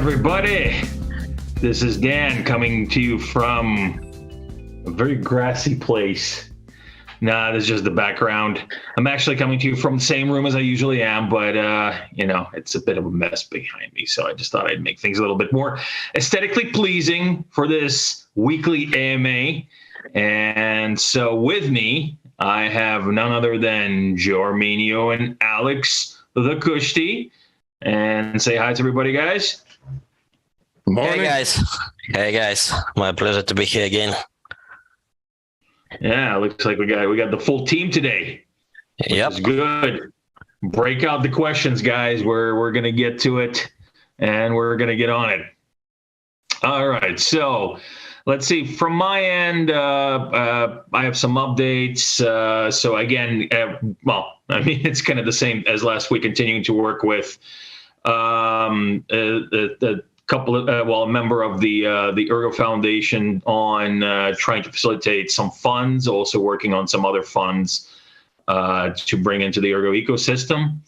everybody. This is Dan coming to you from a very grassy place. Nah, this is just the background. I'm actually coming to you from the same room as I usually am, but, it's a bit of a mess behind me. So I just thought I'd make things a little bit more aesthetically pleasing for this weekly AMA. And so with me, I have none other than Joe Armeanio and Alex, the Kushti. And say hi to everybody, guys. Morning. Hey guys, my pleasure to be here again. Yeah, looks like we got the full team today. Yep. It's good. Break out the questions, guys. We're gonna get to it, and we're gonna get on it. All right, so let's see. From my end, I have some updates. So again, it's kind of the same as last week. Continuing to work with the couple of a member of the Ergo Foundation on trying to facilitate some funds, also working on some other funds to bring into the Ergo ecosystem.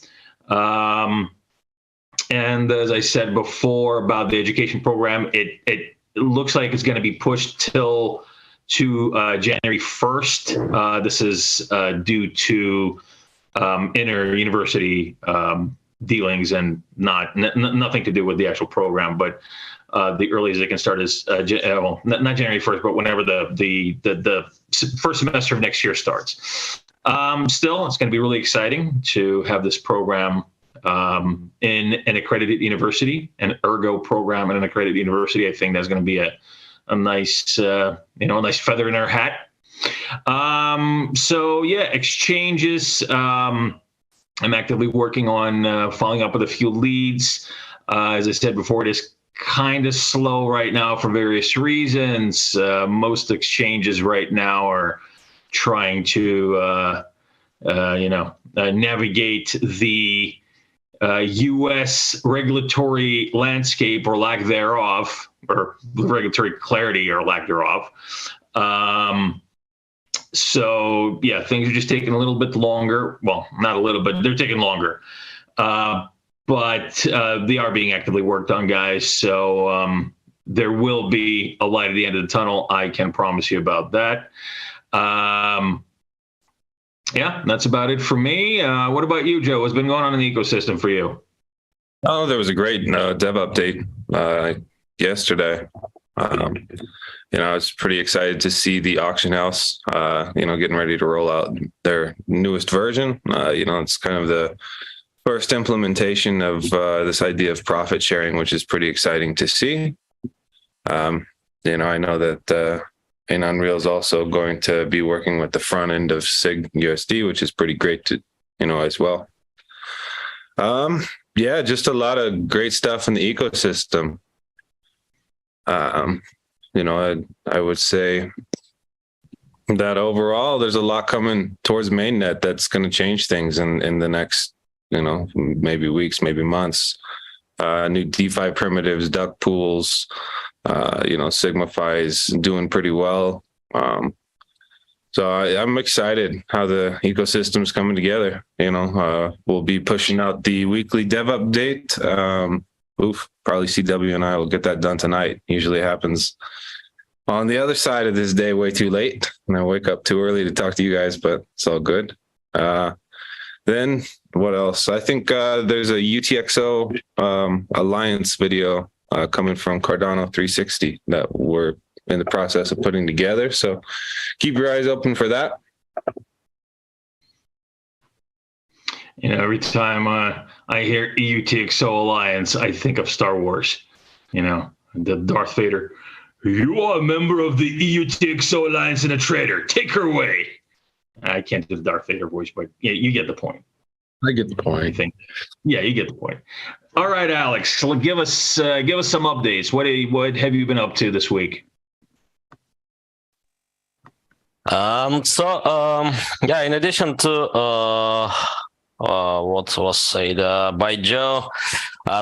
And as I said before about the education program, it looks like it's going to be pushed to January 1st. This is due to inter-university dealings and nothing to do with the actual program, but the earliest they can start is not January 1st, but whenever the first semester of next year starts. Still, it's going to be really exciting to have this program in an accredited university, an Ergo program in an accredited university. I think that's going to be a nice a nice feather in our hat. Exchanges. I'm actively working on following up with a few leads. As I said before, it is kind of slow right now for various reasons. Most exchanges right now are trying to, navigate the U.S. regulatory landscape or lack thereof, or regulatory clarity or lack thereof. So yeah, things are just taking a little bit longer. Well, not a little bit, they're taking longer. But they are being actively worked on, guys. So there will be a light at the end of the tunnel. I can promise you about that. That's about it for me. What about you, Joe? What's been going on in the ecosystem for you? Oh, there was a great dev update yesterday. I was pretty excited to see the auction house, getting ready to roll out their newest version. It's kind of the first implementation of this idea of profit sharing, which is pretty exciting to see. I know that Unreal is also going to be working with the front end of SIG USD, which is pretty great to, as well. Just a lot of great stuff in the ecosystem. I would say that overall, there's a lot coming towards mainnet that's going to change things in the next, maybe weeks, maybe months. New DeFi primitives, duck pools, SigmaFi is doing pretty well. So I'm excited how the ecosystem's coming together. We'll be pushing out the weekly dev update. Probably CW and I will get that done tonight. Usually happens on the other side of this day, way too late. And I wake up too early to talk to you guys, but it's all good. Then what else? I think there's a UTXO Alliance video coming from Cardano 360 that we're in the process of putting together. So keep your eyes open for that. Every time I hear EUTXO Alliance, I think of Star Wars. The Darth Vader. You are a member of the EUTXO Alliance and a traitor. Take her away. I can't do the Darth Vader voice, but yeah, you get the point. I get the point. I think. Yeah, you get the point. All right, Alex. So give us some updates. What have you been up to this week? In addition to what was said by Joe,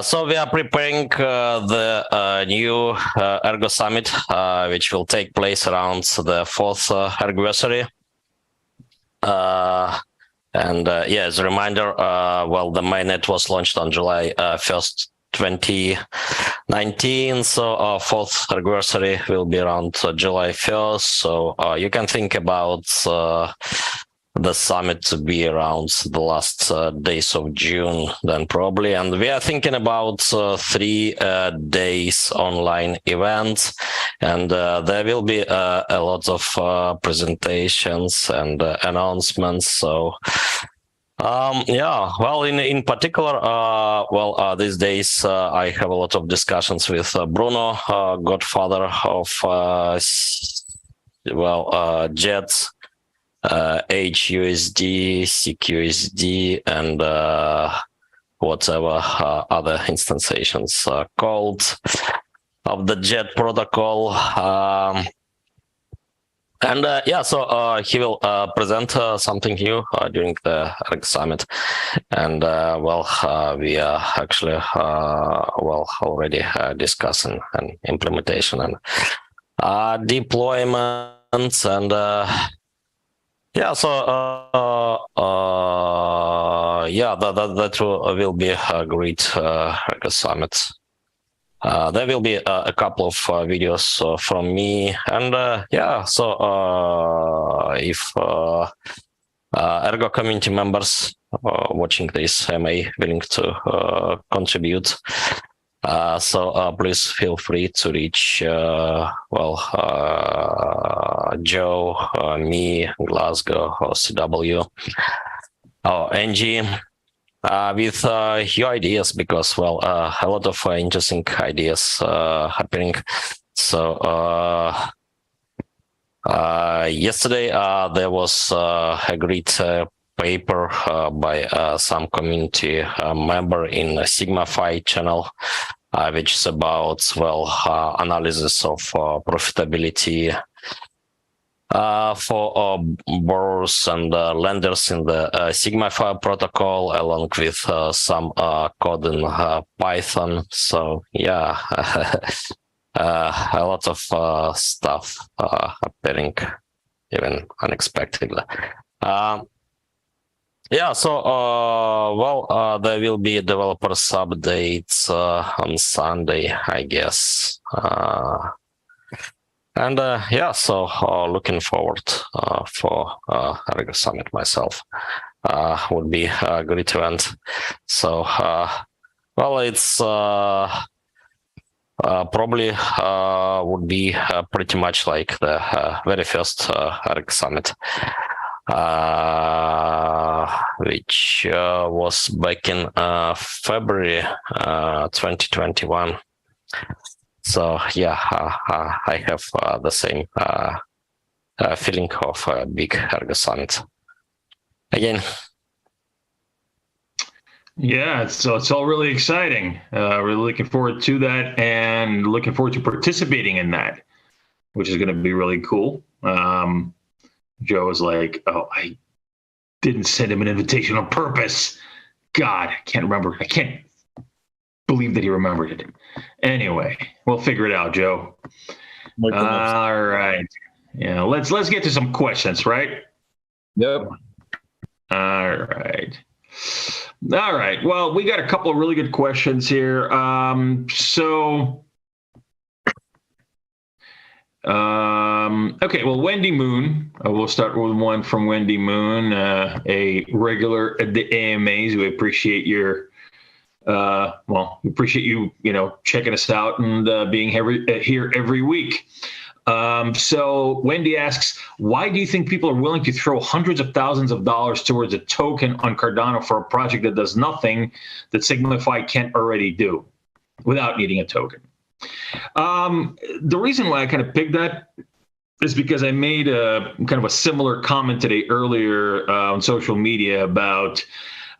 so we are preparing the new Ergo Summit, which will take place around the 4th anniversary. As a reminder, the mainnet was launched on July 1st 2019. So fourth anniversary will be around July 1st. So you can think about the summit to be around the last days of June then probably. And we are thinking about 3 days online events, and there will be a lot of presentations and announcements. So well, in particular, these days I have a lot of discussions with Bruno, godfather of Jets, HUSD, CQSD, and whatever other instantiations called of the Jet protocol. So he will present something new during the Ergo Summit, and we are actually already discussing an implementation and deployments, and that will be a great Ergo Summit. There will be a couple of videos from me, and if Ergo community members watching this may willing to contribute, please feel free to reach Joe, me, Glasgow, or CW, or Angie, with your ideas, because a lot of interesting ideas happening. So yesterday there was a great paper by some community member in a Sigma-Fi channel, which is about analysis of profitability for borrowers and lenders in the Sigma-Fi protocol, along with some code in Python. So a lot of stuff appearing even unexpectedly. There will be developers updates on Sunday, I guess. Looking forward for Ergo Summit myself. Would be a great event. So, it's probably would be pretty much like the very first Ergo Summit, which was back in February 2021. So I have the same feeling of a big Ergo Summit again. Yeah, so it's all really exciting. Really looking forward to that, and looking forward to participating in that, which is going to be really cool. Joe was like, "Oh, I didn't send him an invitation on purpose." God, I can't remember. I can't believe that he remembered it. Anyway, we'll figure it out, Joe. All right. Yeah, let's get to some questions, right? Yep. All right. Well, we got a couple of really good questions here. Okay. Well, Wendy Moon. We'll start with one from Wendy Moon, a regular at the AMAs. We appreciate your. We appreciate you, checking us out and being here every week. So Wendy asks, why do you think people are willing to throw hundreds of thousands of dollars towards a token on Cardano for a project that does nothing that Sigma-Fi can't already do without needing a token? The reason why I kind of picked that is because I made a kind of a similar comment today earlier on social media about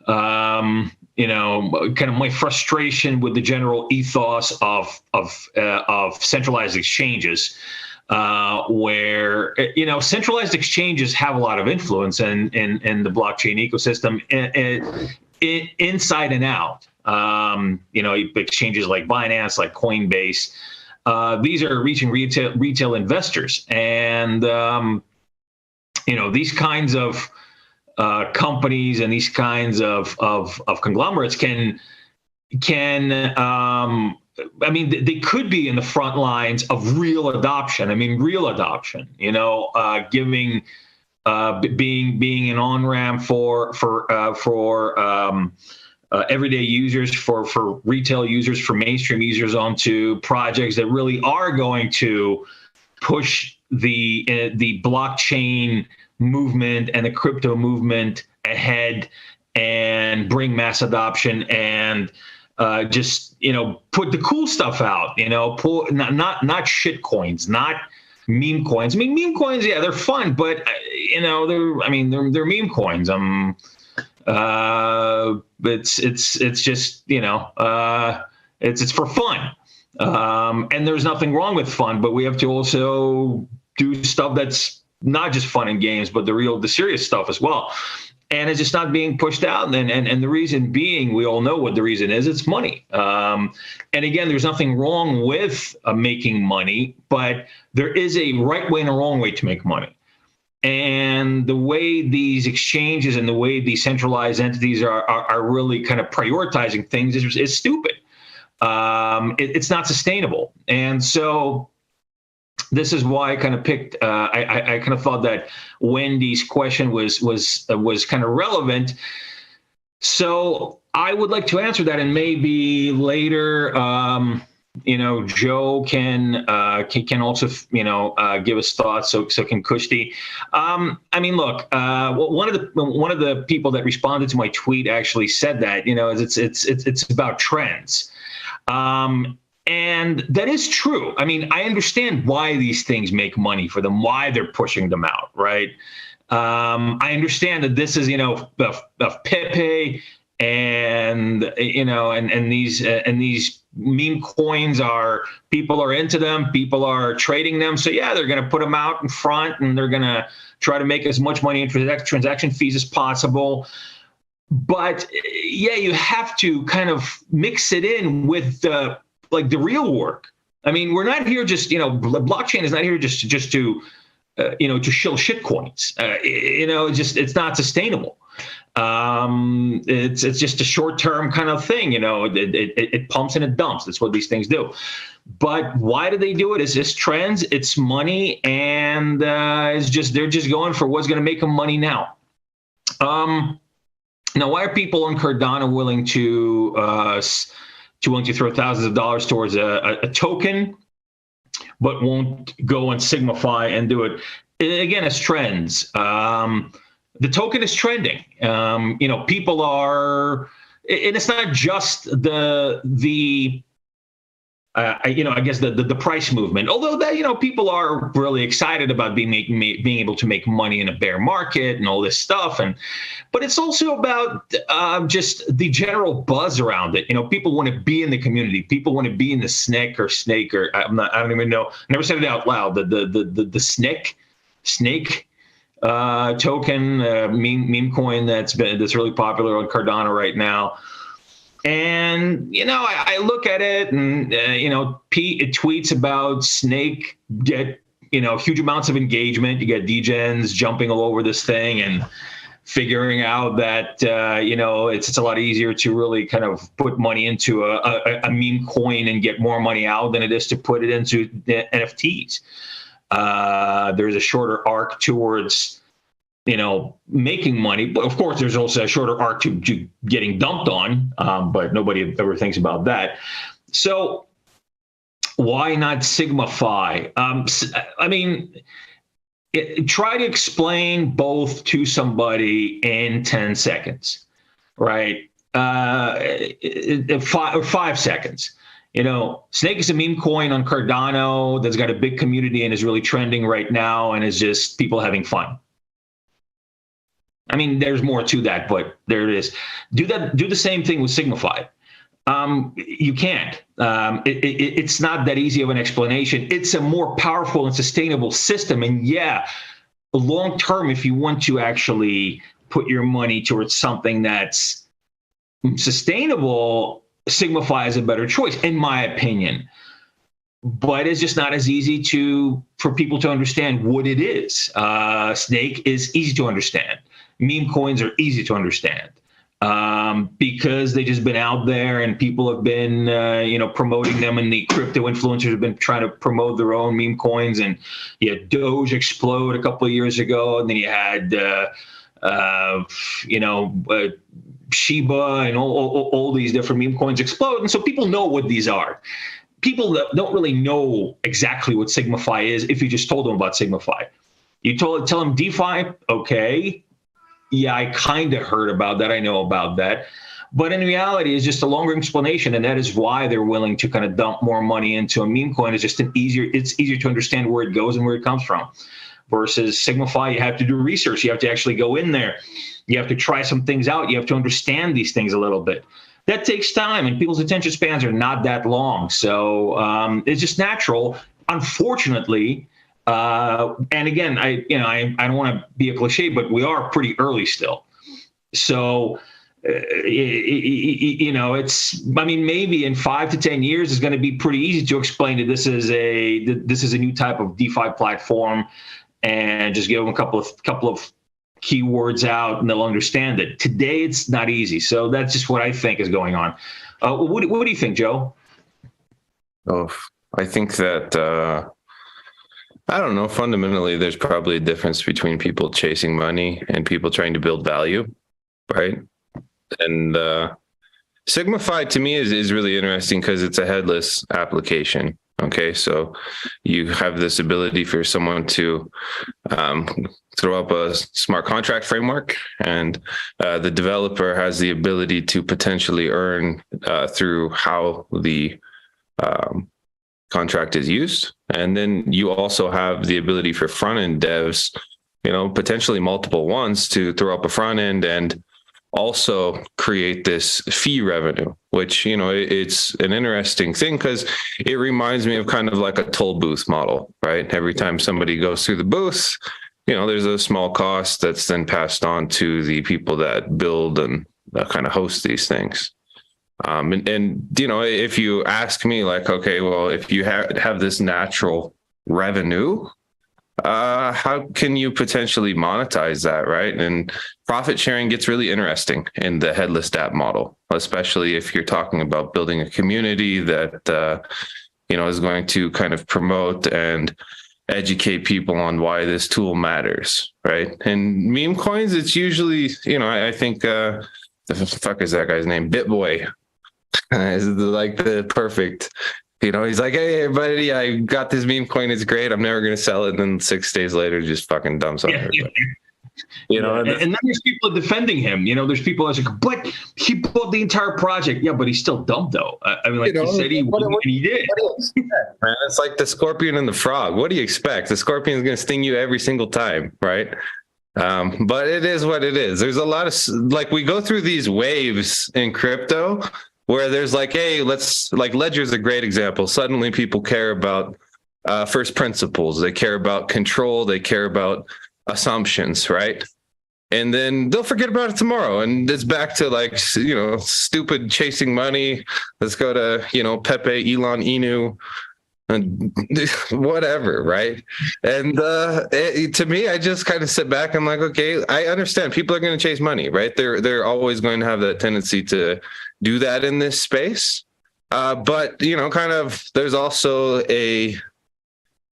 kind of my frustration with the general ethos of centralized exchanges, where centralized exchanges have a lot of influence in the blockchain ecosystem, inside and out. Exchanges like Binance, like Coinbase, these are reaching retail investors, and these kinds of companies and these kinds of conglomerates can can, I mean, they could be in the front lines of real adoption. I mean, real adoption, giving, being an on-ramp for everyday users, for retail users, for mainstream users onto projects that really are going to push the blockchain movement and the crypto movement ahead and bring mass adoption and just put the cool stuff out. Pull not shit coins, not meme coins. I mean, meme coins, yeah, they're fun, but they're meme coins. It's just it's for fun, and there's nothing wrong with fun, but we have to also do stuff that's not just fun and games, but the serious stuff as well. And it's just not being pushed out. And the reason being, we all know what the reason is. It's money. And again, there's nothing wrong with making money, but there is a right way and a wrong way to make money. And the way these exchanges and the way these centralized entities are really kind of prioritizing things is stupid. It's not sustainable. And so this is why I kind of picked. I kind of thought that Wendy's question was kind of relevant. So I would like to answer that, and maybe later, Joe can also give us thoughts. So can Kushti. I mean, look, one of the people that responded to my tweet actually said that it's about trends. And that is true. I mean, I understand why these things make money for them, why they're pushing them out, right? I understand that this is, of Pepe and these meme coins people are into them, people are trading them. So yeah, they're going to put them out in front and they're going to try to make as much money in transaction fees as possible. But yeah, you have to kind of mix it in with the real work. I mean, we're not here just, blockchain is not here just to shill shit coins. It's not sustainable. It's just a short-term kind of thing. It pumps and it dumps. That's what these things do. But why do they do it? It's just trends. It's money, and they're just going for what's going to make them money now. Now, why are people on Cardano willing to throw thousands of dollars towards a token, but won't go on Signify and do it? Again, it's trends. The token is trending. People are, and it's not just I guess the price movement. Although that people are really excited about being able to make money in a bear market and all this stuff, but it's also about just the general buzz around it. People want to be in the community. People want to be in the snake or I don't even know. I never said it out loud. The snake token meme coin that's really popular on Cardano right now. And I look at it, and Pete tweets about Snake get huge amounts of engagement. You get degens jumping all over this thing and figuring out that it's a lot easier to really kind of put money into a meme coin and get more money out than it is to put it into the NFTs. There's a shorter arc towards making money, but of course there's also a shorter arc to getting dumped on, but nobody ever thinks about that. So why not Signify? I mean, try to explain both to somebody in 10 seconds, right? 5 seconds. Snake is a meme coin on Cardano that's got a big community and is really trending right now, and is just people having fun. I mean, there's more to that, but there it is. Do the same thing with Signify. You can't. It's not that easy of an explanation. It's a more powerful and sustainable system. And yeah, long term, if you want to actually put your money towards something that's sustainable, Signify is a better choice, in my opinion. But it's just not as easy for people to understand what it is. Snake is easy to understand. Meme coins are easy to understand. because they just been out there and people have been, promoting them, and the crypto influencers have been trying to promote their own meme coins. And you had Doge explode a couple of years ago, and then you had, Shiba and all these different meme coins explode. And so people know what these are. People that don't really know exactly what SigmaFi is if you just told them about SigmaFi. You tell them DeFi, okay. Yeah, I kind of heard about that. I know about that. But in reality, it's just a longer explanation. And that is why they're willing to kind of dump more money into a meme coin. It's just it's easier to understand where it goes and where it comes from. Versus SigmaFi, you have to do research. You have to actually go in there. You have to try some things out. You have to understand these things a little bit. That takes time, and people's attention spans are not that long. So it's just natural. Unfortunately, and again, I don't want to be a cliche, but we are pretty early still. So, maybe in 5 to 10 years, it's going to be pretty easy to explain that this is a new type of DeFi platform, and just give them a couple of keywords out, and they'll understand it. Today, it's not easy. So that's just what I think is going on. What do you think, Joe? Oh, I think that. I don't know. Fundamentally, there's probably a difference between people chasing money and people trying to build value, right? And SigmaFi to me is really interesting because it's a headless application. Okay, so you have this ability for someone to throw up a smart contract framework, and the developer has the ability to potentially earn through how the contract is used. And then you also have the ability for front-end devs, potentially multiple ones, to throw up a front end and also create this fee revenue, which, it's an interesting thing because it reminds me of kind of like a toll booth model, right? Every time somebody goes through the booth, there's a small cost that's then passed on to the people that build and kind of host these things. If you ask me, like, okay, well, if you have this natural revenue, how can you potentially monetize that, right? And profit sharing gets really interesting in the headless app model, especially if you're talking about building a community that, is going to kind of promote and educate people on why this tool matters, right? And meme coins, it's usually, I think, the fuck is that guy's name? BitBoy. Is like the perfect, he's like, hey, everybody, I got this meme coin. It's great. I'm never going to sell it. And then 6 days later, just fucking dumps on everybody. And then there's people defending him. There's people that's like, but he bought the entire project. Yeah, but he's still dumb, though. He said he would, and he did. Man, it's like the scorpion and the frog. What do you expect? The scorpion is going to sting you every single time, right? But it is what it is. There's a lot of, we go through these waves in crypto where there's like, hey, Ledger's a great example. Suddenly people care about first principles. They care about control. They care about assumptions, right? And then they'll forget about it tomorrow. And it's back to stupid chasing money. Let's go to, Pepe, Elon, Inu, and whatever, right? And to me, I just kind of sit back. I'm like, okay, I understand people are going to chase money, right? They're always going to have that tendency to do that in this space. But, there's also a,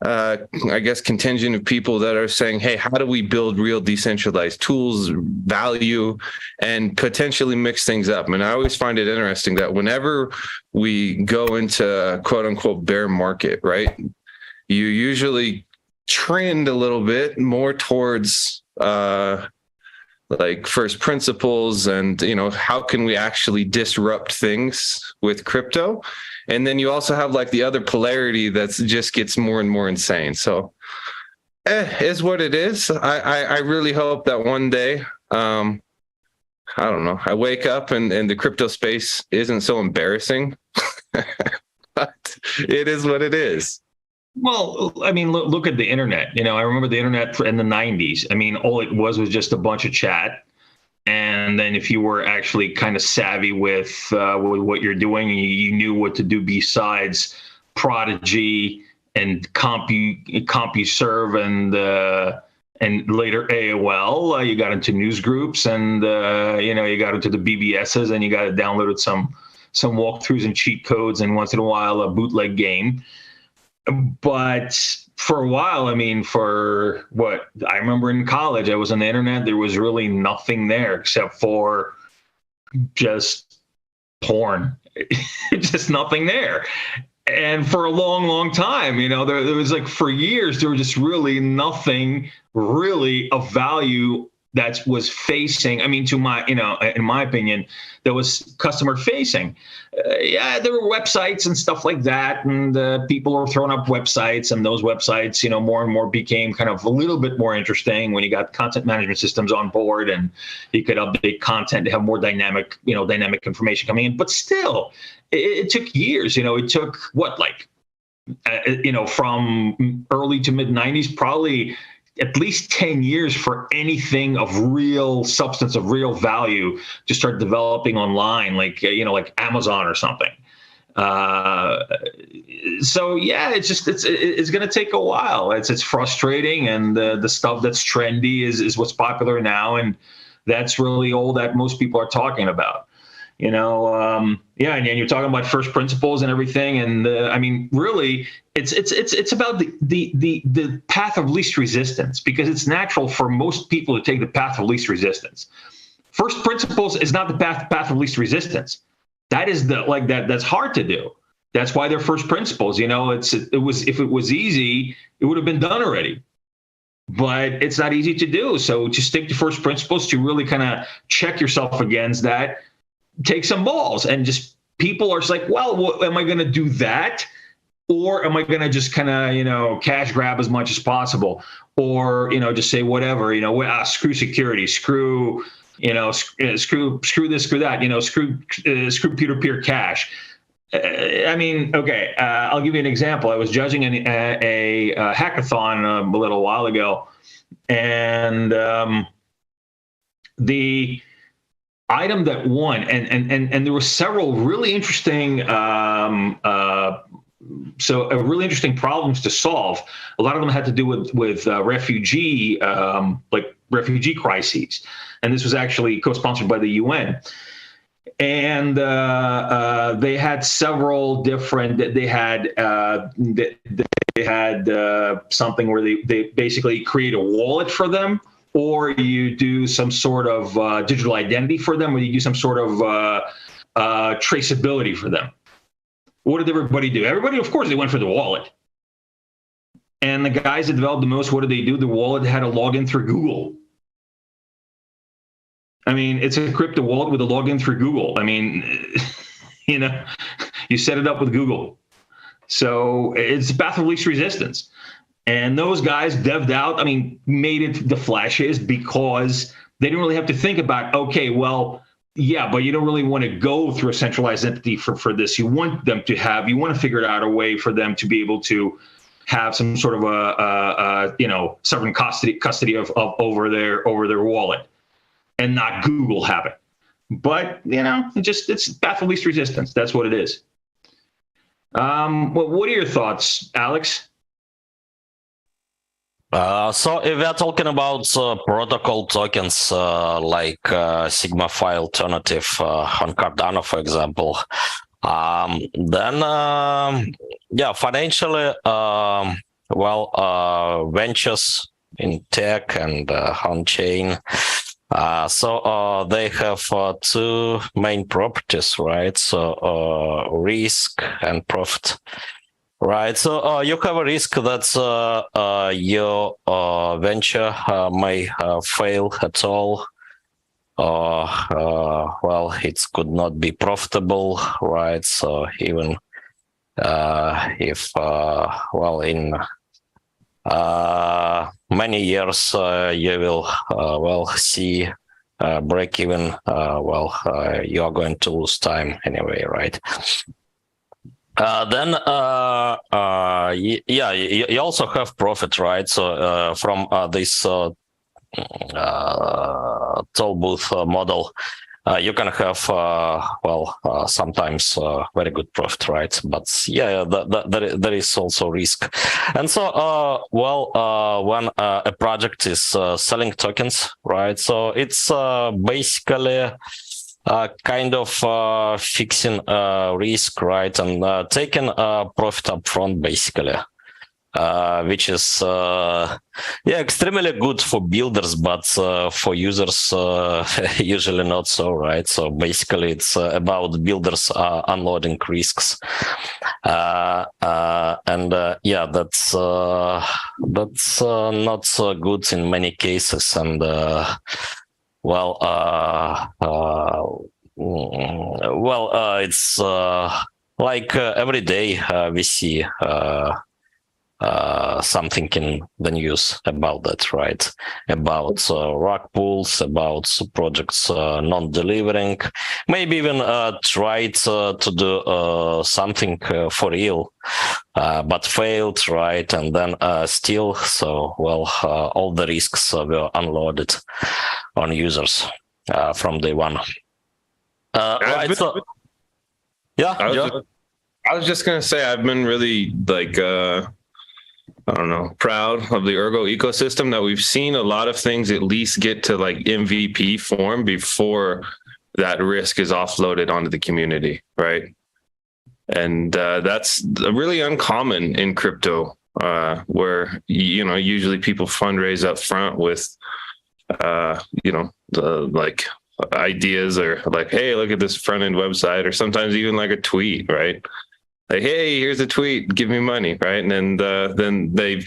I guess, contingent of people that are saying, hey, how do we build real decentralized tools, value, and potentially mix things up? And I always find it interesting that whenever we go into quote unquote bear market, right, you usually trend a little bit more towards first principles and, how can we actually disrupt things with crypto? And then you also have the other polarity that just gets more and more insane. So is what it is. I really hope that one day, I don't know, I wake up and the crypto space isn't so embarrassing, but it is what it is. Well, look at the internet. I remember the internet in the 90s. All it was just a bunch of chat. And then if you were actually kind of savvy with what you're doing, you knew what to do besides Prodigy and CompuServe and later AOL. You got into news groups, and you got into the BBSs, and you got downloaded some walkthroughs and cheat codes, and once in a while a bootleg game. But for a while, I mean, for what I remember in college, I was on the internet. There was really nothing there except for just porn, just nothing there. And for a long, long time, there was like for years, there was just really nothing really of value that was facing, I mean, to my, in my opinion, that was customer facing. Yeah, there were websites and stuff like that. And people were throwing up websites, and those websites, more and more became kind of a little bit more interesting when you got content management systems on board, and you could update content to have more dynamic information coming in. But still, it took years, it took from early to mid 90s, probably at least 10 years for anything of real substance, of real value to start developing online, like Amazon or something. So yeah, it's going to take a while. It's frustrating. And the stuff that's trendy is what's popular now. And that's really all that most people are talking about. And you're talking about first principles and everything, and I mean, really, it's about the path of least resistance, because it's natural for most people to take the path of least resistance. First principles is not the path of least resistance. That is that's hard to do. That's why they're first principles. If it was easy, it would have been done already. But it's not easy to do. So to stick to first principles, to really kind of check yourself against that, take some balls. And just people are just like, well, am I going to do that? Or am I going to just kind of, cash grab as much as possible? Or, just say whatever, screw security, screw this, screw that, screw peer-to-peer cash. I mean, okay, I'll give you an example. I was judging a hackathon a little while ago, and the item that won, and there were several really interesting really interesting problems to solve. A lot of them had to do with refugee crises, and this was actually co-sponsored by the UN. And they had several different. They had something where they basically create a wallet for them, or you do some sort of digital identity for them, or you do some sort of traceability for them. What did everybody do? Everybody, of course, they went for the wallet. And the guys that developed the most, what did they do? The wallet had a login through Google. I mean, it's a crypto wallet with a login through Google. I mean, you set it up with Google. So it's the path of least resistance. And those guys devved out, made it the flashiest, because they didn't really have to think about, okay, well, yeah, but you don't really want to go through a centralized entity for this. You want to figure out a way for them to be able to have some sort of a sovereign custody of over their wallet, and not Google have it. But, it's path of least resistance. That's what it is. What are your thoughts, Alex? So if we are talking about protocol tokens like Sigma file alternative on Cardano, for example, then financially, ventures in tech and on-chain. So they have two main properties, right? So risk and profit. Right, so you have a risk that your venture may fail at all. It could not be profitable, right? So even if, in many years you will see break even, you are going to lose time anyway, right? You also have profit, right? So from this toll booth model, you can have sometimes very good profit, right? But there is also risk. And so when a project is selling tokens, right, so it's basically kind of fixing risk, right, and taking profit up front, basically. Which is extremely good for builders, but for users usually not so, right? So basically it's about builders unloading risks, that's not so good in many cases. And it's like every day we see something in the news about that, right? About rug pulls, about projects non-delivering, maybe even tried to do something for real, but failed, right? And then still, all the risks were unloaded on users from day one. I was just gonna say, I've been really proud of the Ergo ecosystem, that we've seen a lot of things at least get to like MVP form before that risk is offloaded onto the community, right? And that's really uncommon in crypto, where usually people fundraise up front with the ideas, or like, hey, look at this front end website, or sometimes even like a tweet, right? Like, hey, here's a tweet, give me money, right? And then they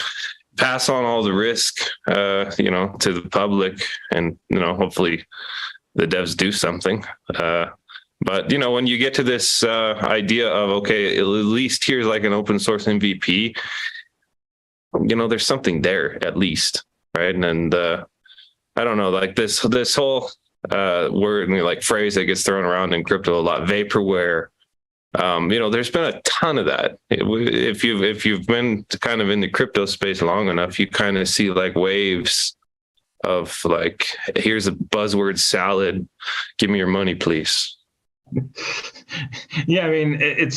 pass on all the risk, to the public, and hopefully the devs do something. But when you get to this idea of, okay, at least here's like an open source MVP, there's something there at least, right? And I don't know, like this whole word, like phrase that gets thrown around in crypto a lot, vaporware. There's been a ton of that. If you've been kind of in the crypto space long enough, you kind of see like waves of like, here's a buzzword salad, give me your money, please. Yeah, I mean, it's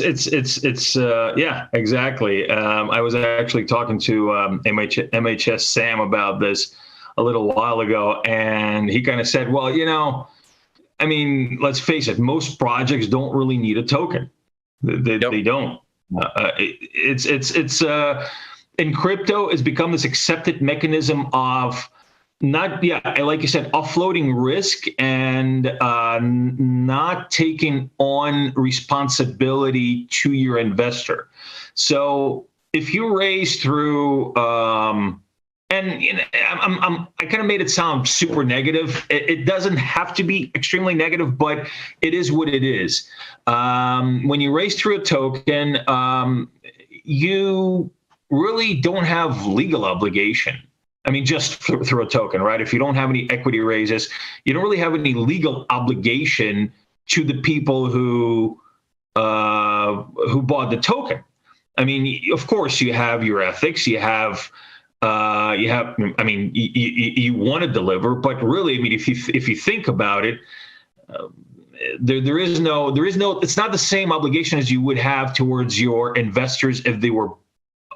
exactly. I was actually talking to MHS Sam about this a little while ago, and he kind of said, well, I mean, let's face it, most projects don't really need a token. They don't. It's in crypto, it's become this accepted mechanism of like you said, offloading risk and not taking on responsibility to your investor. So if you raise through I kind of made it sound super negative. It doesn't have to be extremely negative, but it is what it is. When you raise through a token, you really don't have legal obligation. I mean, just through a token, right? If you don't have any equity raises, you don't really have any legal obligation to the people who bought the token. I mean, of course, you have your ethics, you want to deliver, but really, I mean, if you think about it, there is no, it's not the same obligation as you would have towards your investors if they were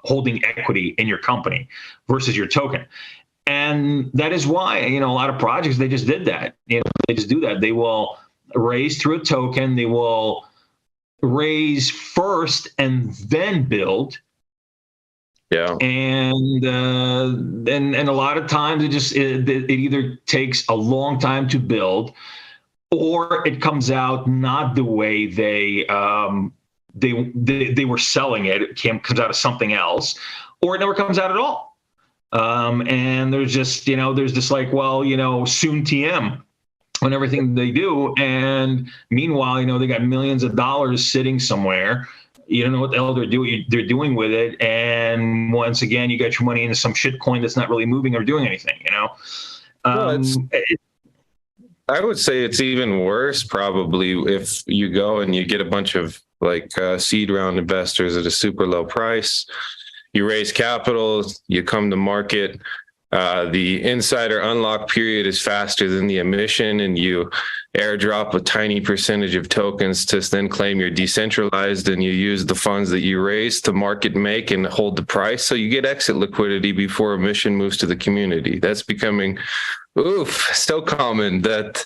holding equity in your company versus your token. And that is why, a lot of projects, they just did that. They just do that. They will raise through a token. They will raise first and then build. Yeah. And a lot of times it either takes a long time to build, or it comes out not the way they were selling it. It comes out of something else, or it never comes out at all. And there's just, there's this like, soon TM on everything they do. And meanwhile, they got millions of dollars sitting somewhere. You don't know what the hell they're doing with it. And once again, you got your money into some shit coin that's not really moving or doing anything, I would say it's even worse probably if you go and you get a bunch of seed round investors at a super low price. You raise capital, you come to market. The insider unlock period is faster than the emission, and you airdrop a tiny percentage of tokens to then claim you're decentralized, and you use the funds that you raise to market make and hold the price. So you get exit liquidity before emission moves to the community. That's becoming, so common that,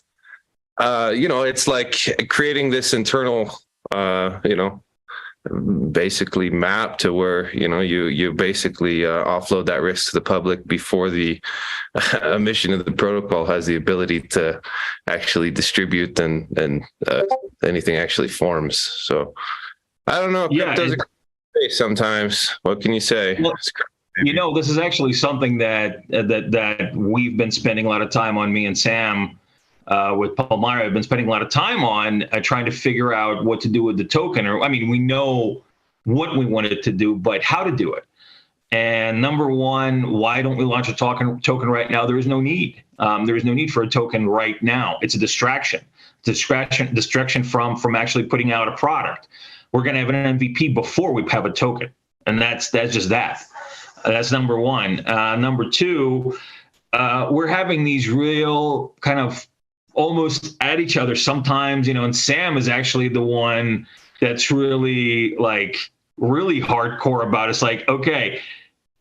it's like creating this internal, basically map to where, you basically offload that risk to the public before the emission of the protocol has the ability to actually distribute and anything actually forms. So I don't know. Yeah, Crypto's a crazy sometimes. What can you say? Well, this is actually something that we've been spending a lot of time on, me and Sam, with Palmyra. I've been spending a lot of time on trying to figure out what to do with the token. We know what we wanted to do, but how to do it. And number one, why don't we launch a token right now? There is no need. There is no need for a token right now. It's a distraction. Distraction from actually putting out a product. We're going to have an MVP before we have a token, and that's just that. That's number one. Number two, we're having these real kind of almost at each other sometimes, and Sam is actually the one that's really hardcore about it. It's like, okay,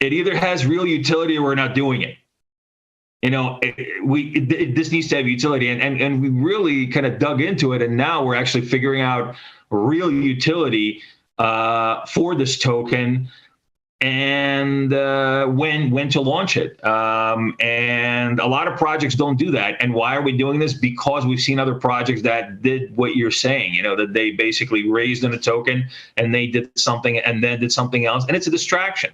it either has real utility or we're not doing it. This needs to have utility, and we really kind of dug into it, and now we're actually figuring out real utility for this token, and when to launch it. And a lot of projects don't do that. And why are we doing this? Because we've seen other projects that did what you're saying, that they basically raised in a token and they did something and then did something else, and it's a distraction.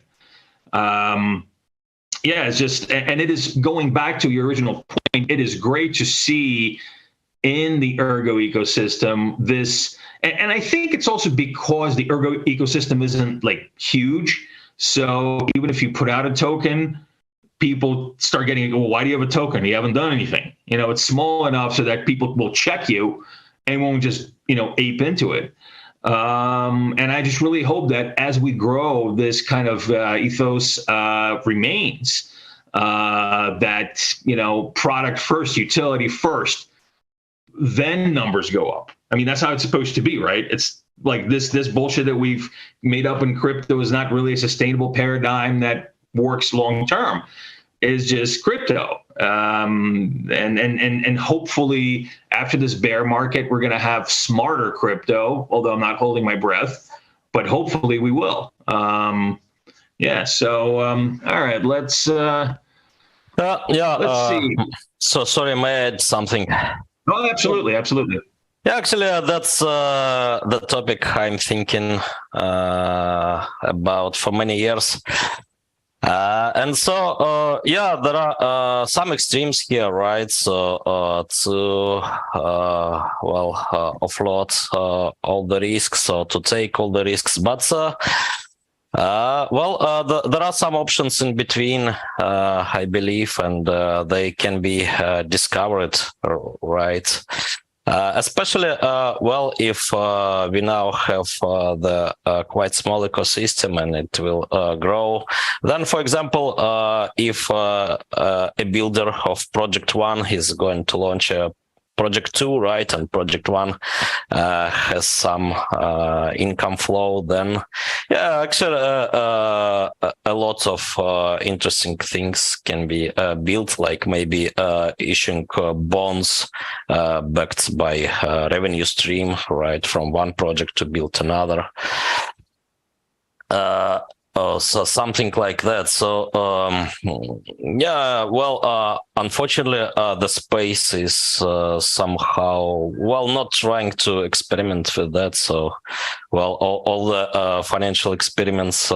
It's just, and it is going back to your original point. It is great to see in the Ergo ecosystem this, and I think it's also because the Ergo ecosystem isn't huge. So even if you put out a token, people start getting, well, why do you have a token? You haven't done anything. It's small enough so that people will check you and won't just, ape into it. And I just really hope that as we grow, this kind of ethos remains, that, product first, utility first, then numbers go up. That's how it's supposed to be, right? It's like this bullshit that we've made up in crypto is not really a sustainable paradigm that works long term. Is just crypto, and hopefully after this bear market we're going to have smarter crypto. Although I'm not holding my breath, but hopefully we will. So all right, let's see. So sorry, may I add something? Oh, absolutely. Yeah, actually, that's the topic I'm thinking about for many years. And so, there are some extremes here, right? So to offload all the risks, or to take all the risks, but there are some options in between, I believe, and they can be discovered, right? Especially, if we now have the quite small ecosystem and it will grow, then, for example, if a builder of Project 1 is going to launch a Project 2, right, and Project 1 has some income flow, then, actually, a lot of interesting things can be built, like maybe issuing bonds backed by revenue stream, right, from one project to build another. So something like that. So unfortunately, the space is somehow not trying to experiment with that. So all the financial experiments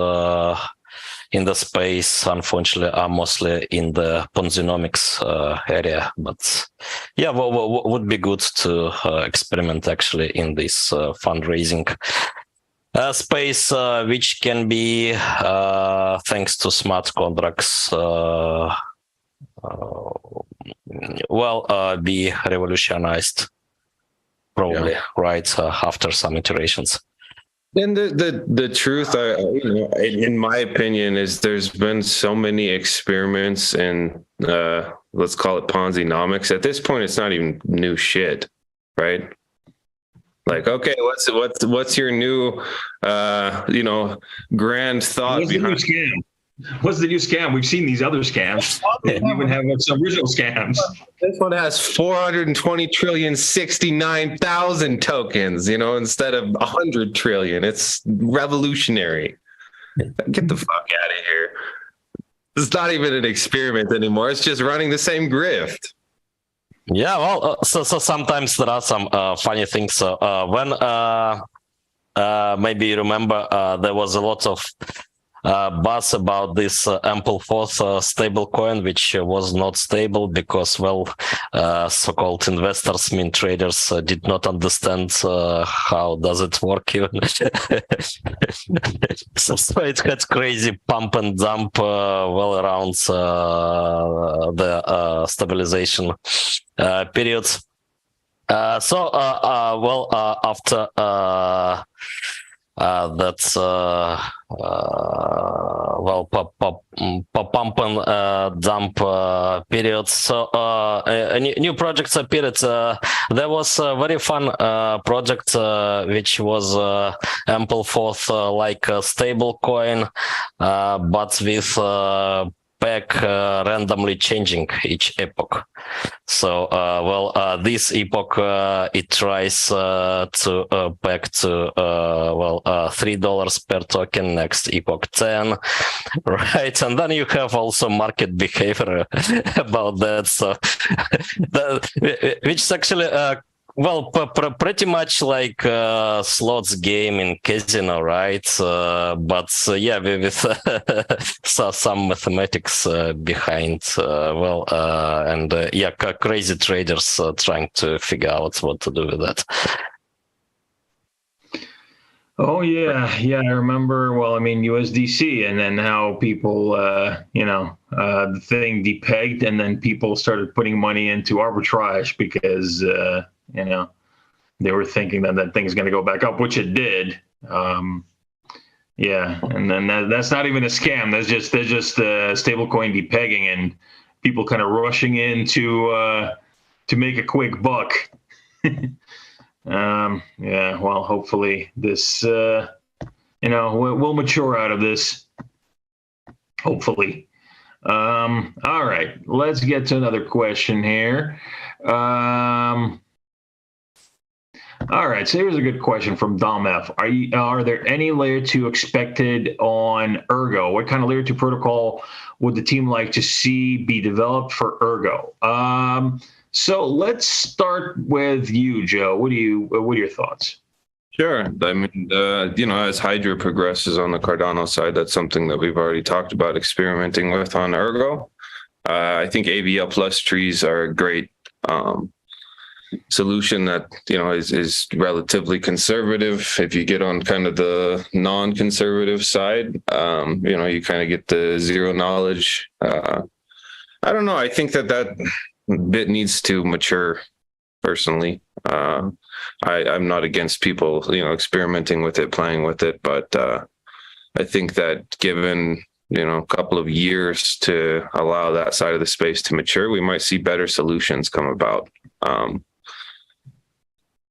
in the space, unfortunately, are mostly in the Ponzinomics area. But would be good to experiment actually in this fundraising space, which can be, thanks to smart contracts, be revolutionized, probably, right, after some iterations. And the truth, in my opinion, is there's been so many experiments in, let's call it Ponzinomics. At this point, it's not even new shit. right? Like, okay, what's your new, grand thought What's the new behind? scam? What's the new scam? We've seen these other scams. We even have some original scams. This one has 420,069,000 tokens, instead of 100 trillion. It's revolutionary. Get the fuck out of here. It's not even an experiment anymore. It's just running the same grift. Yeah, well, so sometimes there are some funny things. When maybe you remember, there was a lot of buzz about this Ample Fourth stable coin, which was not stable because, well, so-called investors, mean traders, did not understand how does it work even. so it had crazy pump and dump well around the stabilization periods. After that's pump and dump periods. So new projects appeared. There was a very fun project which was Ample Fourth, like a stable coin, but with peg randomly changing each epoch. So, this epoch, it tries to peg to, $3 per token, next epoch 10, right? And then you have also market behavior about that. So, which is actually, pretty much like slots game in casino, right? But with some mathematics behind, crazy traders trying to figure out what to do with that. Oh yeah, I remember. Well, I mean USDC, and then how people, the thing depegged, and then people started putting money into arbitrage because. They were thinking that thing's going to go back up, which it did. And then that's not even a scam. They're just stablecoin depegging and people kind of rushing in to make a quick buck. Well, hopefully this, we'll mature out of this. Hopefully. All right, let's get to another question here. All right, so here's a good question from Dom F. Are there any layer 2 expected on Ergo? What kind of layer 2 protocol would the team like to see be developed for Ergo? So let's start with you, Joe. What are your thoughts? Sure. I mean, as Hydra progresses on the Cardano side, that's something that we've already talked about experimenting with on Ergo. I think AVL plus trees are a great solution that is relatively conservative. If you get on kind of the non-conservative side, you kind of get the zero knowledge. I don't know. I think that bit needs to mature. Personally, I'm not against people experimenting with it, playing with it, but I think that given a couple of years to allow that side of the space to mature, we might see better solutions come about.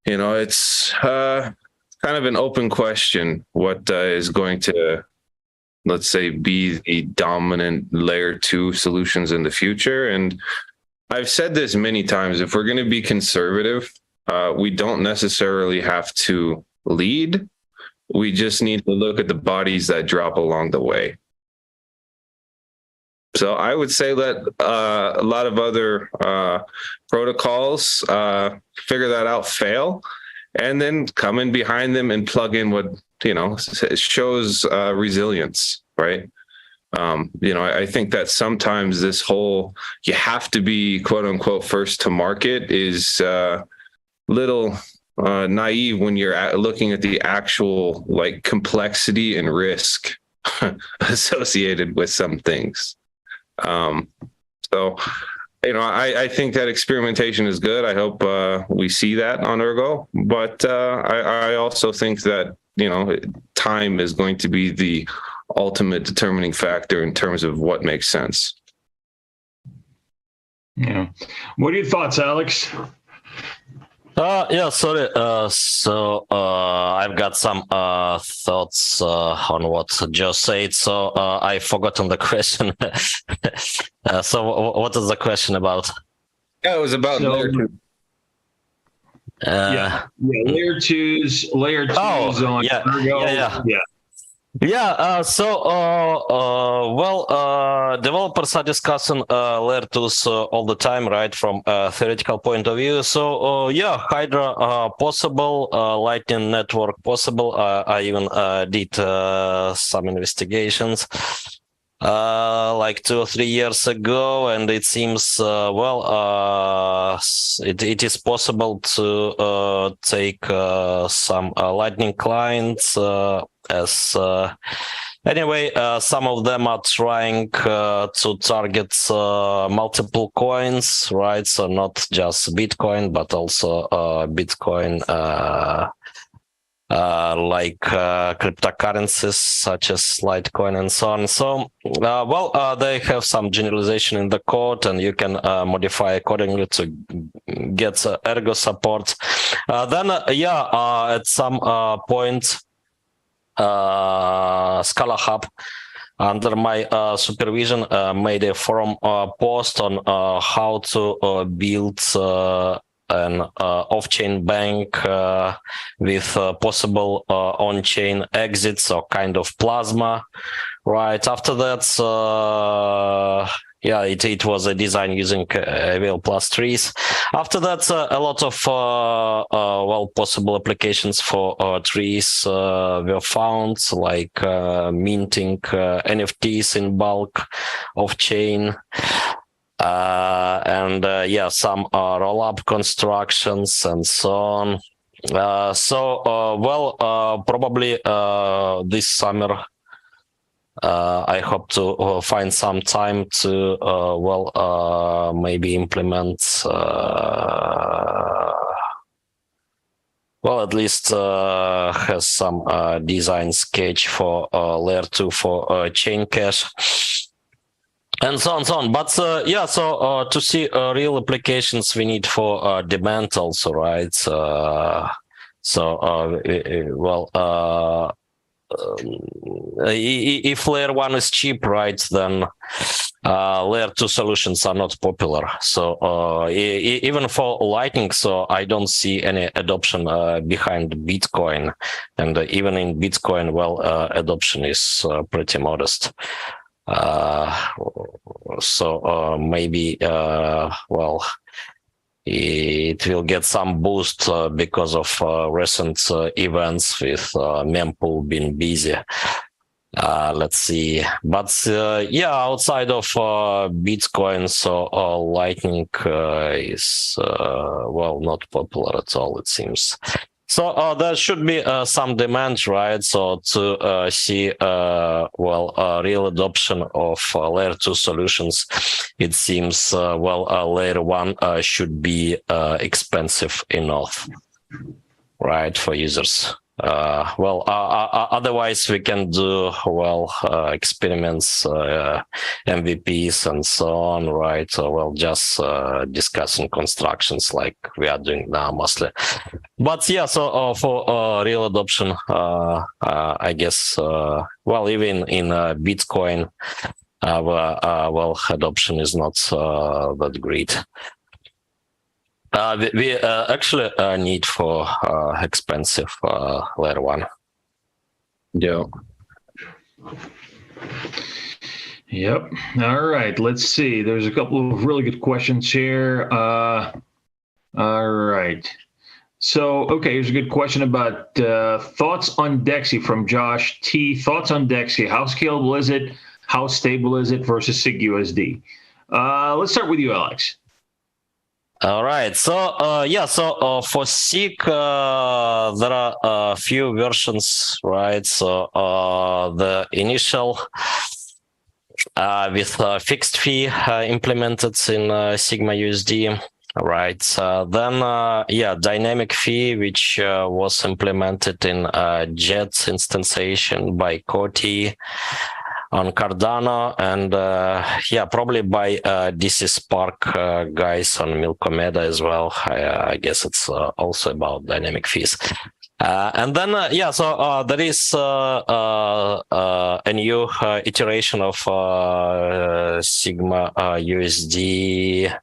It's kind of an open question what is going to, let's say, be the dominant layer 2 solutions in the future. And I've said this many times, if we're going to be conservative, we don't necessarily have to lead. We just need to look at the bodies that drop along the way. So I would say that a lot of other protocols figure that out, fail, and then come in behind them and plug in what, shows resilience, right? I think that sometimes this whole, you have to be quote unquote first to market is little naive when you're looking at the actual complexity and risk associated with some things. I think that experimentation is good. I hope we see that on Ergo, but I also think that, time is going to be the ultimate determining factor in terms of what makes sense. Yeah. What are your thoughts, Alex? Yeah, sorry. I've got some thoughts on what Joe said. So I've forgotten the question. What is the question about? Yeah, it was about So- layer two. Layer twos on yeah, Ergo. yeah. Yeah, developers are discussing layer 2s all the time, right, from a theoretical point of view. So, Hydra possible, Lightning Network possible. I even did some investigations like 2 or 3 years ago, and it seems, it is possible to take some Lightning clients as anyway, some of them are trying to target multiple coins, right? So not just Bitcoin, but also Bitcoin like cryptocurrencies such as Litecoin and so on. So, they have some generalization in the code, and you can modify accordingly to get Ergo support. At some point, Scala Hub, under my supervision, made a forum post on how to build an off-chain bank with possible on-chain exits, or kind of plasma. Right after that, it was a design using Avail plus trees. After that, a lot of possible applications for trees were found, like minting NFTs in bulk off chain. Some roll-up constructions and so on. Probably this summer, I hope to find some time to maybe implement at least has some design sketch for layer 2 for chain cache and so on. But to see real applications, we need for demand also, right? If layer 1 is cheap, right, then layer 2 solutions are not popular. So even for Lightning, so I don't see any adoption behind Bitcoin, and even in Bitcoin, adoption is pretty modest. Maybe it will get some boost because of recent events with mempool being busy. Let's see. But outside of Bitcoin, so Lightning is not popular at all, it seems. So there should be some demand, right? So to see real adoption of layer 2 solutions, it seems layer 1 should be expensive enough, right, for users. Otherwise we can do experiments, MVPs and so on, right? Just discussing constructions like we are doing now mostly. But for real adoption, I guess even in Bitcoin, adoption is not that great. We actually need for expensive layer 1. Yeah. Yep. All right. Let's see. There's a couple of really good questions here. All right. So, okay, here's a good question about thoughts on Dexy from Josh T. Thoughts on Dexy. How scalable is it? How stable is it versus SigUSD? Let's start with you, Alex. All right. So for SIG, there are a few versions, right? So the initial with fixed fee implemented in Sigma USD, right? Then dynamic fee, which was implemented in Jet's instantiation by Coty. on Cardano, and probably by DC Spark guys on Milkomeda as well. I guess it's also about dynamic fees. And then, there is a new iteration of Sigma USD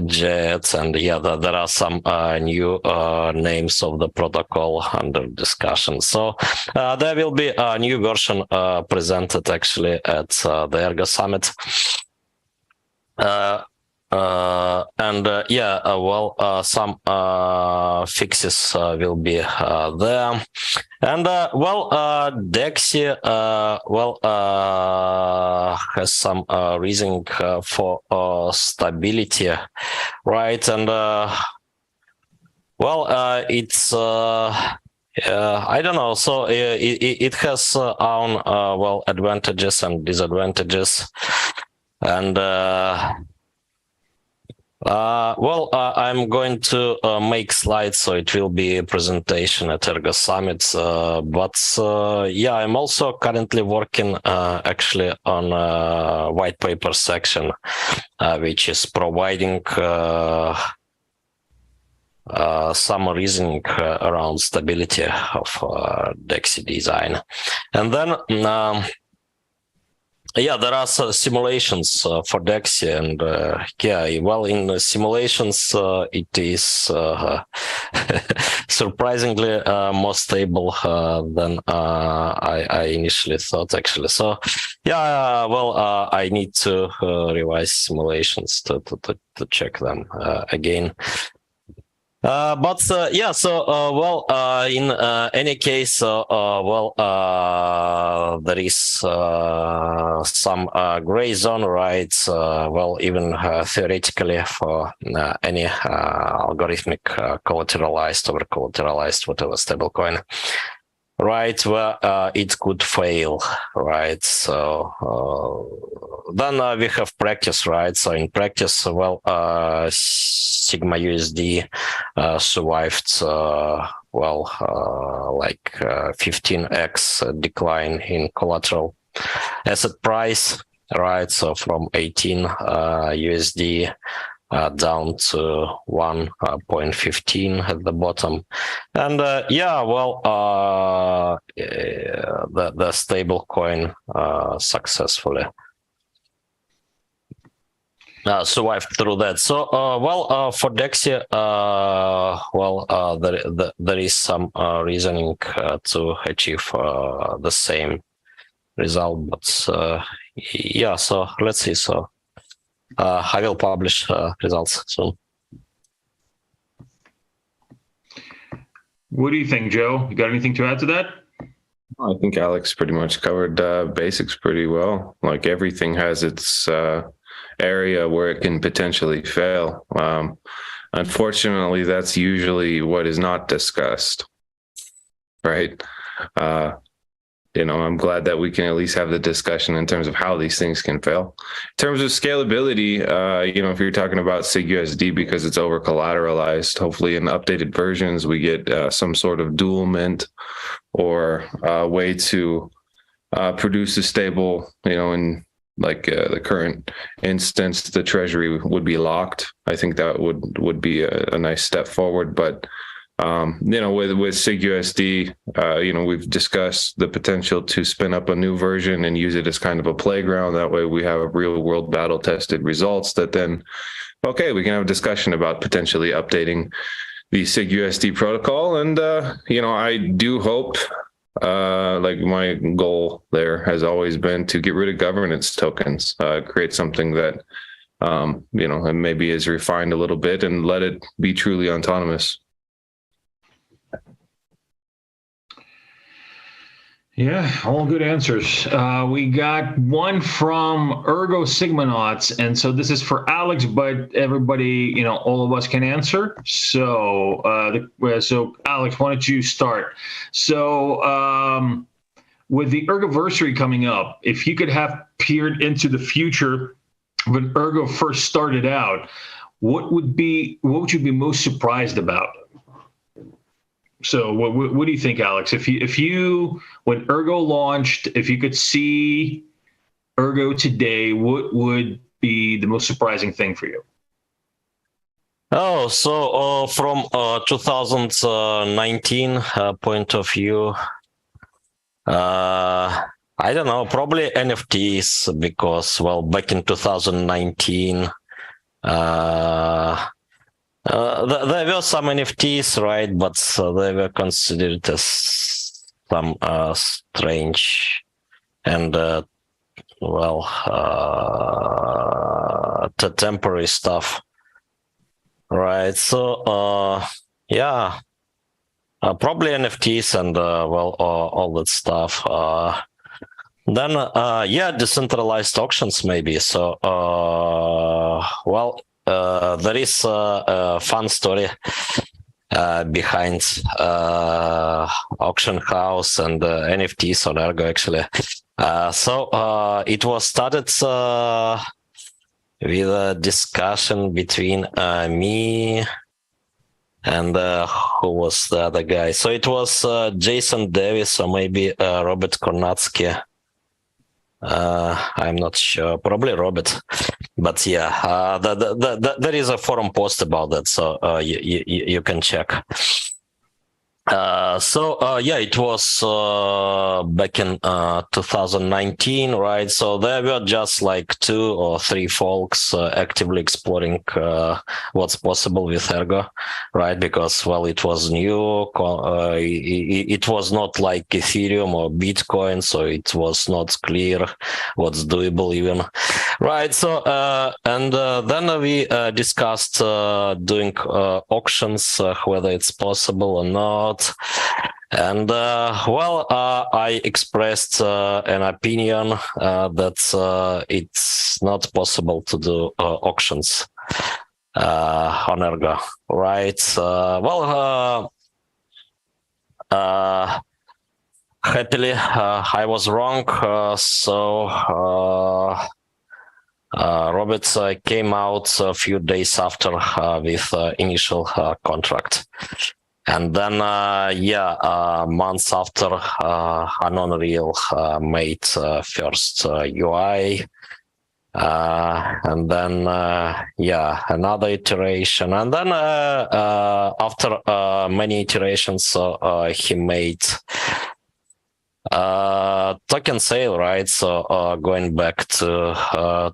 Jets, and there are some new names of the protocol under discussion. So there will be a new version presented actually at the Ergo Summit. Some fixes will be there, and Dexy has some reasoning for stability, right? And it's I don't know. So it has own advantages and disadvantages, and. I'm going to make slides, so it will be a presentation at Ergo Summit. I'm also currently working actually on a white paper section, which is providing some reasoning around stability of DEXI design. And then there are simulations for DEXI, and in the simulations it is surprisingly more stable than I initially thought, actually. So I need to revise simulations to check them again. In any case, there is some gray zone, right? Even theoretically for any algorithmic collateralized, over collateralized, whatever stablecoin, right, where it could fail, right? So then we have practice, right? So in practice, Sigma USD survived 15x decline in collateral asset price, right? So from 18 USD down to 1.15 at the bottom, and the stable coin successfully survived through that. So for DEXI, there is some reasoning to achieve the same result, but so let's see. So I will publish results soon. What do you think, Joe? You got anything to add to that? I think Alex pretty much covered basics pretty well. Like, everything has its area where it can potentially fail. Unfortunately, that's usually what is not discussed, right? I'm glad that we can at least have the discussion in terms of how these things can fail. In terms of scalability, if you're talking about SIG USD, because it's over collateralized, hopefully in updated versions, we get some sort of dual mint or a way to produce a stable, in the current instance, the treasury would be locked. I think that would be a nice step forward. But with SIG USD, we've discussed the potential to spin up a new version and use it as kind of a playground. That way we have real world battle tested results that then, we can have a discussion about potentially updating the SIG USD protocol. And, I do hope, my goal there has always been to get rid of governance tokens, create something that, and maybe is refined a little bit and let it be truly autonomous. Yeah, all good answers. We got one from Ergo Sigmanauts, and so this is for Alex, but everybody, all of us can answer. So, Alex, why don't you start? So, with the Ergoversary coming up, if you could have peered into the future when Ergo first started out, what would you be most surprised about? So what do you think, Alex? If you when Ergo launched, if you could see Ergo today, what would be the most surprising thing for you? Oh, so from 2019 point of view, I don't know, probably NFTs, because, well, back in 2019, there were some NFTs, right? But they were considered as some strange and, temporary stuff, right? So, yeah. Probably NFTs and all that stuff. Then decentralized auctions maybe. So there is a fun story behind auction house and NFTs on Ergo actually. So it was started with a discussion between me and who was the other guy? So it was Jason Davis or maybe Robert Kornatsky. I'm not sure, probably Robert. But yeah, there is a forum post about that, so you can check. It was back in 2019, right? So there were just like 2 or 3 folks actively exploring what's possible with Ergo, right? Because, well, it was new. It was not like Ethereum or Bitcoin, so it was not clear what's doable even, right? So then we discussed doing auctions, whether it's possible or not. And I expressed an opinion that it's not possible to do auctions on Ergo, right? Happily, I was wrong. Robert came out a few days after with initial contract. And then, months after, Unreal made first UI, and then, another iteration. And then, after many iterations, he made token sale, right? So going back to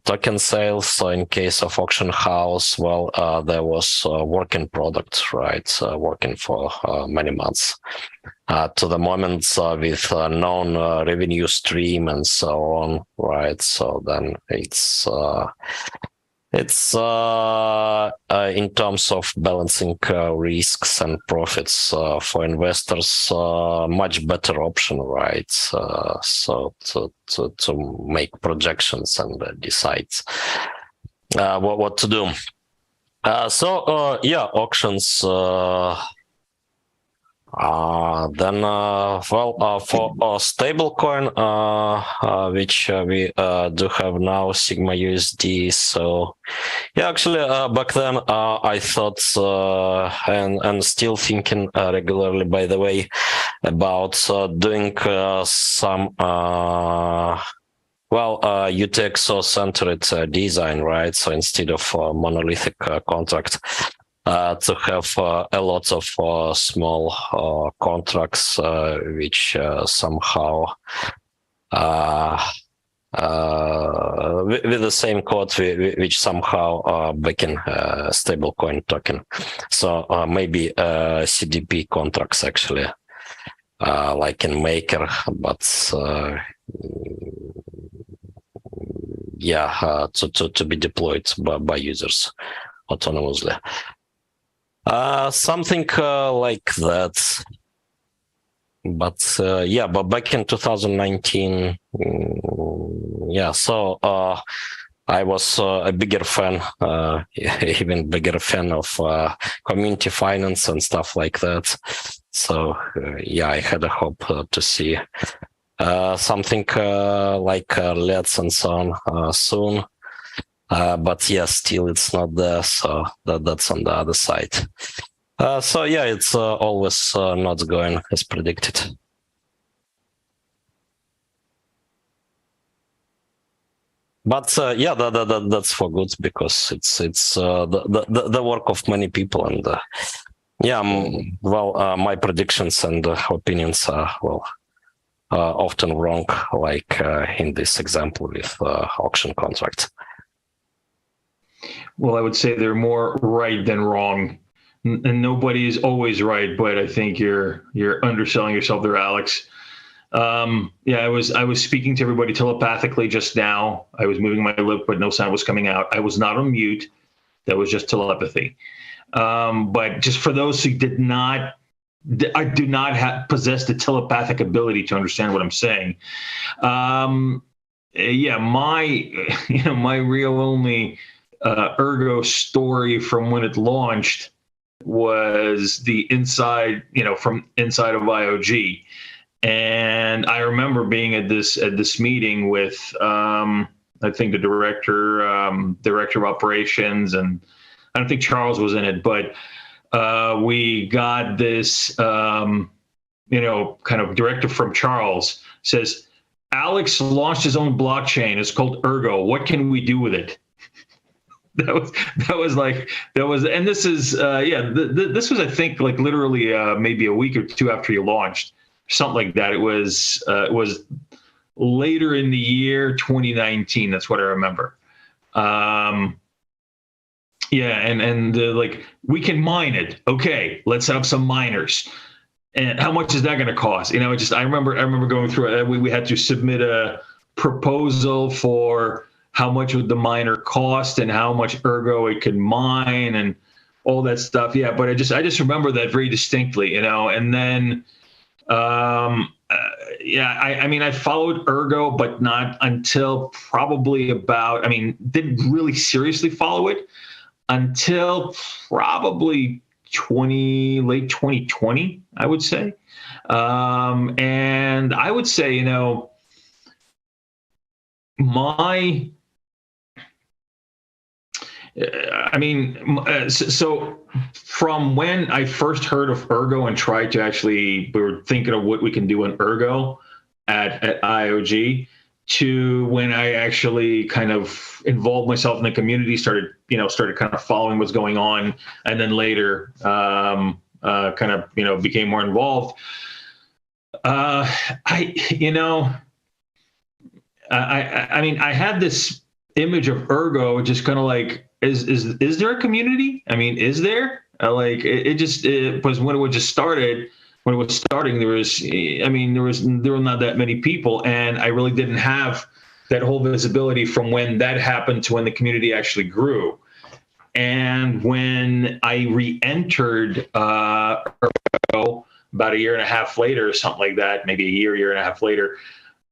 token sales, so in case of auction house, there was working product, right? Working for many months to the moment with known revenue stream and so on, right? So then it's in terms of balancing risks and profits for investors, much better option, right? So to make projections and decide what to do. Auctions. For stablecoin, which we do have now, Sigma USD. So, actually, back then I thought, and still thinking regularly, by the way, about doing some UTXO-centered design, right? So instead of monolithic contract. To have a lot of small contracts which somehow with the same code which somehow back in stablecoin token. So maybe CDP contracts actually, like in Maker, but to be deployed by users autonomously. Something like that. But but back in 2019, I was a bigger fan, even bigger fan of community finance and stuff like that. So I had a hope to see something like LEDs and so on soon. But still it's not there, so that's on the other side. It's always not going as predicted. But yeah, that's for good because it's the work of many people, and yeah, my predictions and opinions are often wrong, like in this example with auction contracts. Well, I would say they're more right than wrong, and nobody is always right. But I think you're underselling yourself there, Alex. Yeah, I was speaking to everybody telepathically just now. I was moving my lip, but no sound was coming out. I was not on mute. That was just telepathy. But just for those who I do not possess the telepathic ability to understand what I'm saying. Yeah, my real only Ergo story from when it launched was the inside, from inside of IOG. And I remember being at this meeting with I think the director of operations, and I don't think Charles was in it, but we got this kind of directive from Charles. Says Alex launched his own blockchain. It's called Ergo. What can we do with it? And this is this was, I think, like literally maybe a week or two after you launched. Something like that. It was later in the year 2019. That's what I remember. Yeah, and like, we can mine it. Okay, let's set up some miners. And how much is that going to cost? I remember going through it. We had to submit a proposal for how much would the miner cost and how much Ergo it could mine and all that stuff. Yeah, but I just remember that very distinctly. And then. I followed Ergo, but not until probably didn't really seriously follow it until probably late 2020, I would say. And I would say, so from when I first heard of Ergo and tried to we were thinking of what we can do in Ergo at IOG, to when I actually kind of involved myself in the community, started kind of following what's going on, and then later became more involved. I had this image of Ergo just kind of like, is there a community? Is there? It was when it was starting, there were not that many people, and I really didn't have that whole visibility from when that happened to when the community actually grew. And when I re-entered Ergo about a year and a half later, or something like that, maybe a year and a half later,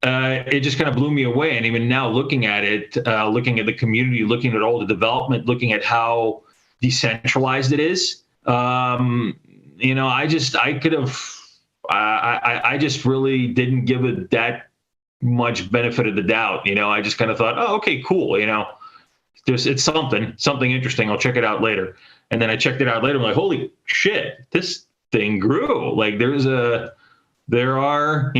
it just kind of blew me away. And even now, looking at it, looking at the community, looking at all the development, looking at how decentralized it is, I just really didn't give it that much benefit of the doubt. I just kind of thought, oh, okay, cool. It's something interesting. I'll check it out later. And then I checked it out later. I'm like, holy shit, this thing grew. Like, there are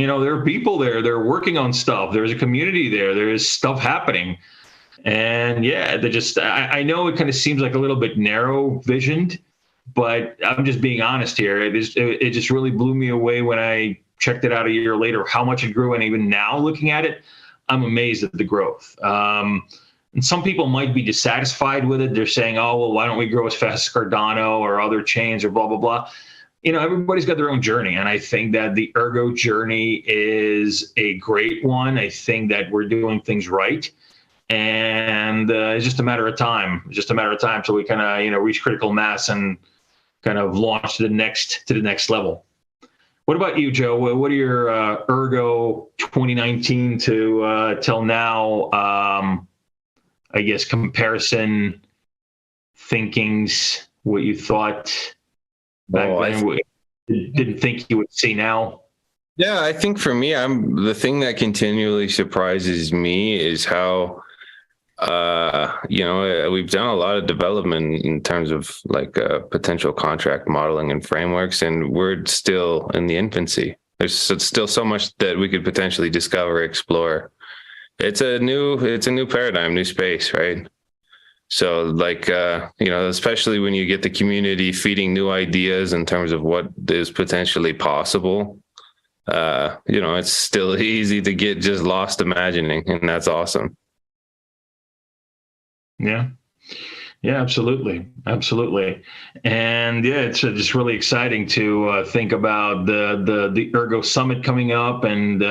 people there. They're working on stuff. There's a community there. There is stuff happening. And yeah, I know it kind of seems like a little bit narrow visioned, but I'm just being honest here. It just really blew me away when I checked it out a year later, how much it grew. And even now looking at it, I'm amazed at the growth. And some people might be dissatisfied with it. They're saying, oh, well, why don't we grow as fast as Cardano or other chains or blah, blah, blah. Everybody's got their own journey. And I think that the Ergo journey is a great one. I think that we're doing things right. And it's just a matter of time. It's just a matter of time till we kind of, reach critical mass and kind of launch to the next level. What about you, Joe? What are your Ergo 2019 to till now, I guess, comparison thinkings, what you thought back then, didn't think you would see now? Yeah, I think for me, the thing that continually surprises me is how, we've done a lot of development in terms of like potential contract modeling and frameworks, and we're still in the infancy. There's still so much that we could potentially discover, explore, it's a new paradigm, new space, right? So like, especially when you get the community feeding new ideas in terms of what is potentially possible, it's still easy to get just lost imagining, and that's awesome. Yeah. Yeah, absolutely. Absolutely. And yeah, it's just really exciting to think about the Ergo Summit coming up, and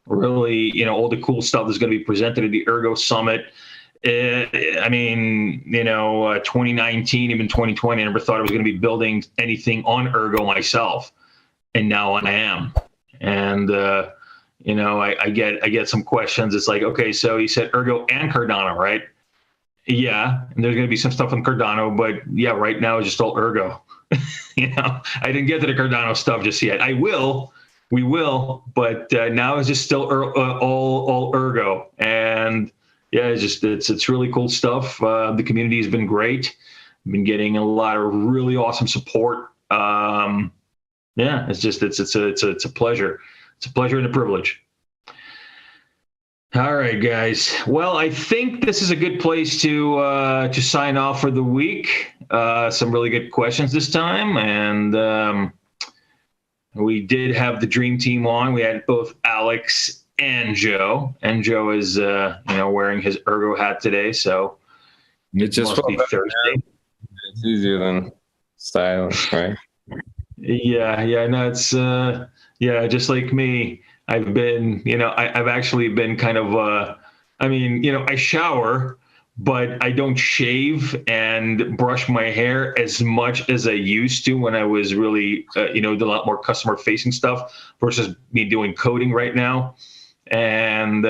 really, all the cool stuff that's going to be presented at the Ergo Summit. 2019, even 2020, I never thought I was going to be building anything on Ergo myself, and now I am. And I get some questions. It's like, okay, so you said Ergo and Cardano, right? Yeah, and there's going to be some stuff on Cardano, but yeah, right now it's just all Ergo. I didn't get to the Cardano stuff just yet. We will, but now it's just still all Ergo. And yeah, it's really cool stuff. The community has been great. I've been getting a lot of really awesome support. Yeah, it's a pleasure. It's a pleasure and a privilege. All right, guys. Well, I think this is a good place to sign off for the week. Some really good questions this time, and we did have the dream team on. We had both Alex and Joe, and Joe is wearing his Ergo hat today, so it just must be Thursday. It's easier than styling, right? Yeah. No, it's just like me. I've been, I've actually been kind of, I shower, but I don't shave and brush my hair as much as I used to when I was really, doing a lot more customer facing stuff versus me doing coding right now. And,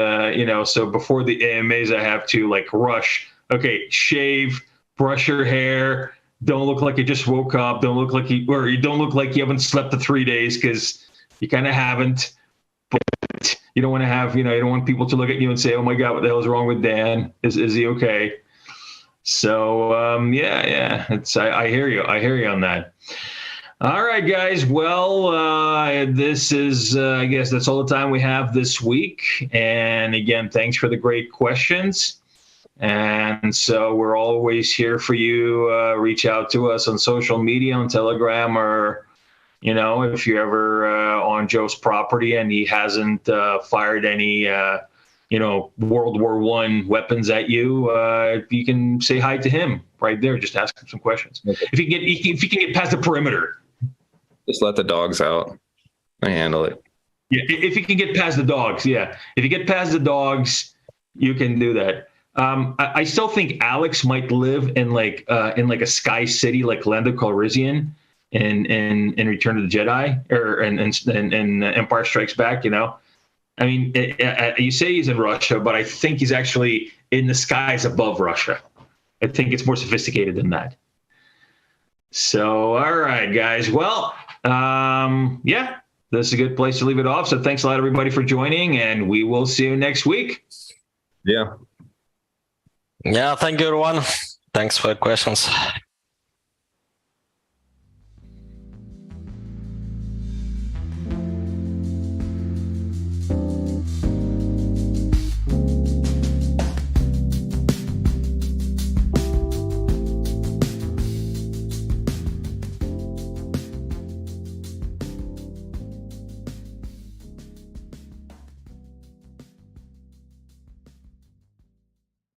so before the AMAs, I have to rush, okay, shave, brush your hair. Don't look like you just woke up. Don't look like you don't look like you haven't slept for 3 days, because you kind of haven't. But you don't want to have, you don't want people to look at you and say, "Oh my God, what the hell is wrong with Dan? Is he okay?" So yeah, I hear you. I hear you on that. All right, guys. Well, this is, I guess that's all the time we have this week. And again, thanks for the great questions. And so we're always here for you. Reach out to us on social media, on Telegram, or if you're ever on Joe's property and he hasn't fired any, World War I weapons at you, you can say hi to him right there. Just ask him some questions. Okay. If you can get past the perimeter, just let the dogs out. I handle it. Yeah, if you can get past the dogs, yeah. If you get past the dogs, you can do that. I still think Alex might live in a sky city like Lando Calrissian in Return of the Jedi, or in Empire Strikes Back. I mean, you say he's in Russia, but I think he's actually in the skies above Russia. I think it's more sophisticated than that. So, all right, guys. Well, yeah, this is a good place to leave it off. So thanks a lot, everybody, for joining, and we will see you next week. Yeah. Yeah, thank you, everyone. Thanks for the questions.